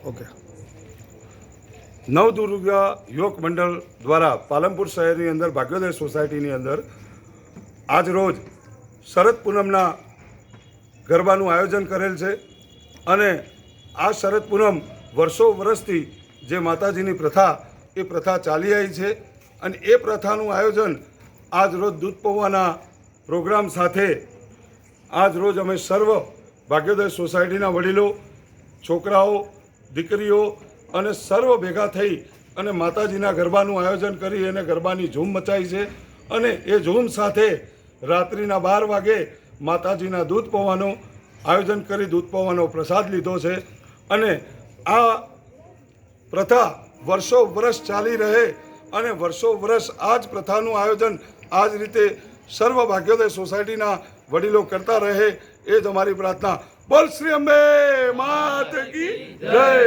Okay. Navdurga યુવક મંડળ દ્વારા પાલનપુર શહેરની અંદર ભાગ્યોદય સોસાયટીની અંદર આજ રોજ શરદ પૂનમના ગરબાનું આયોજન કરેલ છે અને આ શરદ પૂનમ વર્ષો વર્ષથી જે માતાજીની પ્રથા એ પ્રથા ચાલી આવી છે અને એ પ્રથાનું આયોજન આજ રોજ દૂધ પૌવાના પ્રોગ્રામ સાથે આજ રોજ અમે સર્વ ભાગ્યોદય સોસાયટીના વડીલો, છોકરાઓ, દીકરીઓ અને સર્વ ભેગા થઈ અને માતાજીના ગરબાનું આયોજન કરી અને ગરબાની ઝૂમ મચાવી છે અને એ ઝૂમ સાથે રાત્રિના 12 વાગે માતાજીના દૂધ પૌવાનું આયોજન કરી દૂધ પૌવાનો પ્રસાદ લીધો છે અને આ પ્રથા વર્ષો વર્ષ ચાલી રહે અને વર્ષો વર્ષ આ જ પ્રથાનું આયોજન આ જ રીતે સર્વ ભાગ્યોદય સોસાયટીના વડીલો કરતા રહે એ જ અમારી પ્રાર્થના. બોલ શ્રી અંબે માત કી જય.